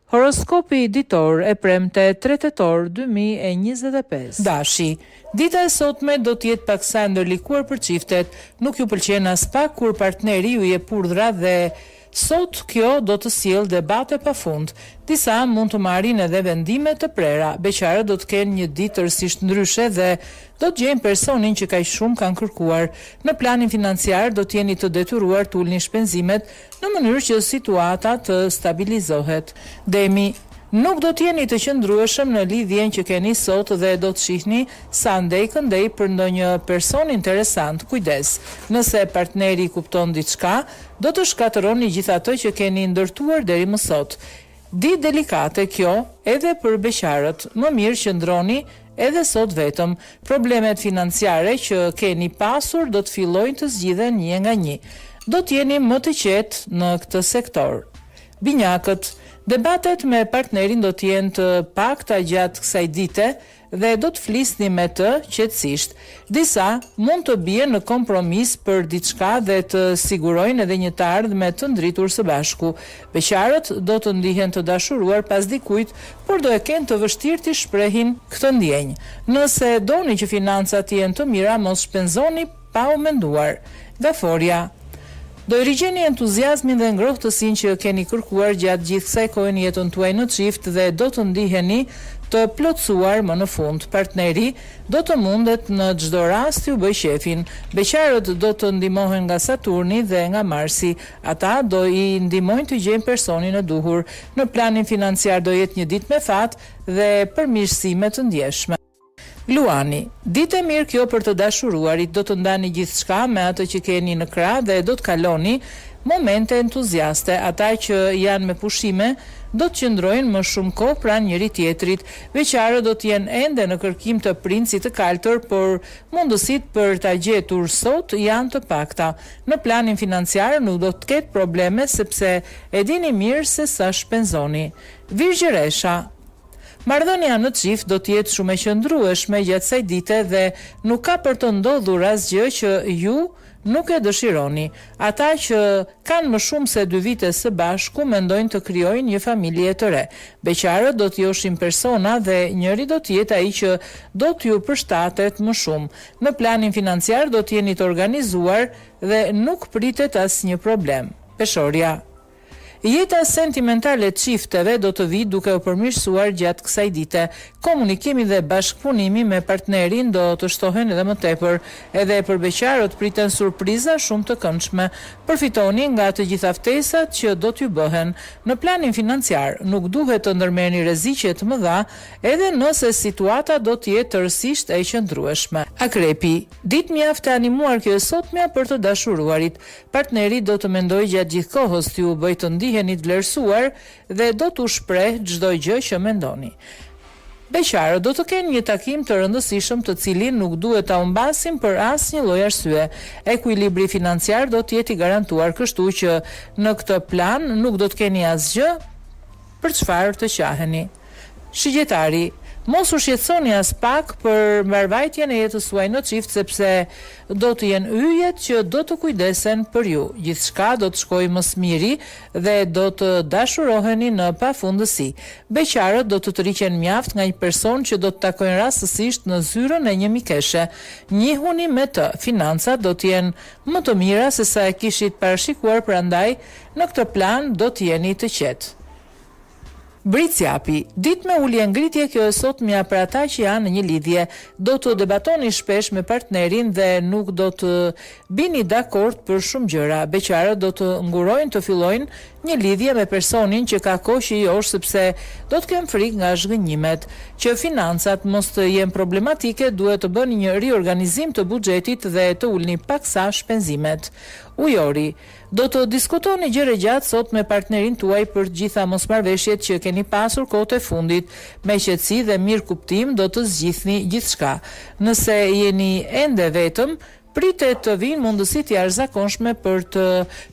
Horoskopi ditor e premte 3 tetor 2025. Dashi, dita e sotme do t'jetë paksa ndërlikuar për çiftet, nuk ju pëlqen as pak kur partneri ju jep urdhra dhe sot kjo do të sjellë debate pafund. Disa mund të marrin edhe vendime të prera. Beqarët do të kenë një ditë tërësisht ndryshe dhe do të gjejnë personin që kaq shumë kanë kërkuar. Në planin financiar do të jeni të detyruar të ulni shpenzimet në mënyrë që situata të stabilizohet. Demi, nuk do të jeni të qëndrueshëm në lidhjen që keni sot dhe do të shihni sa ndej këndej për ndonjë person interesant. Kujdes, nëse partneri kupton diçka, do të shkatërroni gjithë ato që keni ndërtuar deri më sot. Ditë delikate kjo edhe për beqarët. Më mirë qëndroni edhe sot vetëm. Problemet financiare që keni pasur do të fillojnë të zgjidhen një nga një. Do të jeni më të qetë në këtë sektor. Binjakët, debatet me partnerin do të jenë të pakta gjatë kësaj dite dhe do të flisni me të qetësisht. Disa mund të bien në kompromis për diçka dhe të sigurojnë edhe një të ardhme të ndritur së bashku. Beqarët do të ndihen të dashuruar pas dikujt, por do e kenë të vështirë të shprehin këtë ndjenjë. Nëse doni që financat jenë të mira, mos shpenzoni pa u menduar. Gaforia, do i rigjeni entuziazmin dhe ngrohtësinë që keni kërkuar gjatë gjithë kësaj kohe në jetën tuaj në çift dhe do të ndiheni të plotësuar më në fund. Partneri do të mundet në çdo rast ju bëj shefin. Beqarët do të ndihmohen nga Saturni dhe nga Marsi. Ata do i ndihmojnë të gjejnë personin e duhur. Në planin financiar do jetë një ditë me fat dhe përmirësime të ndjeshme. Luani, ditë e mirë kjo për të dashuruarit, do të ndani gjithçka me atë që keni në krah dhe do të kaloni momente entuziaste. Ata që janë me pushime do të qëndrojnë më shumë kohë pranë njëri tjetrit. Beqarët do të jenë ende në kërkim të princit të kaltër, por mundësitë për ta gjetur sot janë të pakta. Në planin financiar nuk do të ketë probleme sepse e dini mirë se sa shpenzoni. Virgjëresha, marrëdhënia në çift do të jetë shumë e qëndrueshme gjatë kësaj dite dhe nuk ka për të ndodhur asgjë që ju nuk e dëshironi. Ata që kanë më shumë se 2 vite së bashku mendojnë të krijojnë një familje të re. Beqarët do të joshin persona dhe njëri do të jetë ai që do t'ju përshtatet më shumë. Në planin financiar do të jeni të organizuar dhe nuk pritet asnjë problem. Peshorja, jeta sentimentale të çifteve do të vijë duke u përmirësuar gjatë kësaj dite. Komunikimi dhe bashkëpunimi me partnerin do të shtohen edhe më tepër. Edhe për beqarët priten surpriza shumë të këndshme. Përfitoni nga të gjitha ftesat që do t'ju bëhen. Në planin financiar nuk duhet të ndërmerrni rreziqe të mëdha, edhe nëse situata do të jetë tërësisht e qëndrueshme. Akrepi, ditë mjaft e animuar kjo e sotmja për të dashuruarit. Partneri do të mendojë gjatë gjithë kohës t'ju bëjë të ndiheni të vlerësuar dhe do t'u shpreh çdo gjë që mendoni. Beqarët do të kenë një takim të rëndësishëm të cilin nuk duhet ta humbasin për asnjë lloj arsye. Ekuilibri financiar do të jetë i garantuar, kështu që në këtë plan nuk do të keni asgjë për çfarë të qaheni. Shigjetari, mos u shqetësoni as pak për mbarvajtjen e jetës suaj në çift sepse do të jenë yjet që do të kujdesen për ju. Gjithçka do të shkojë më së miri dhe do të dashuroheni në pafundësi. Beqarët do të tërhiqen mjaft nga një person që do të takojnë rastësisht në zyrën e një mikeshe. Njihuni me të, financat do të jenë më të mira se sa e kishit parashikuar, prandaj në këtë plan do të jeni të qetë. Britsjapi, ditë me ulje ngritje kjo e sotmja për ata që janë në një lidhje. Do të debatoni shpesh me partnerin dhe nuk do të bini dakord për shumë gjëra. Beqarët do të ngurojnë të fillojnë një lidhje me personin që ka kohë që josh sepse do të kenë frikë nga zhgënjimet. Që financat mos të jenë problematike, duhet të bëni një riorganizim të buxhetit dhe të ulni paksa shpenzimet. Ujori, do të diskutoni gjëra gjatë sot me partnerin tuaj për gjitha mosmarrveshjet që keni pasur kohët e fundit. Me qetësi dhe mirë kuptim do të zgjidhni gjithçka. Nëse jeni ende vetëm, pritet të vinë mundësi të jashtëzakonshme për të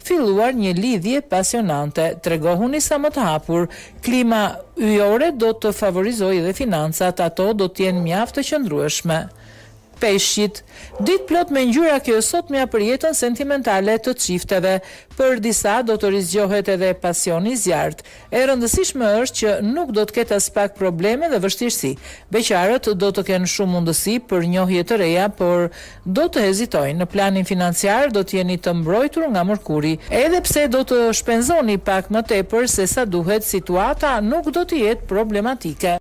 filluar një lidhje pasionante. Tregohuni sa më të hapur. Klima yjore do të favorizojë dhe financat, ato do të jenë mjaft të qëndrueshme. Peshqit. Ditë plot me ngjyra kjo sotmja për jetën sentimentale të çifteve. Për disa do të rizgjohet edhe pasioni i zjarrt. E rëndësishme është që nuk do të ketë as pak probleme dhe vështirësi. Beqarët do të kenë shumë mundësi për njohje të reja, por do të hezitojnë. Në planin financiar do të jeni të mbrojtur nga mërkuri. Edhe pse do të shpenzoni pak më tepër se sa duhet, situata nuk do të jetë problematike.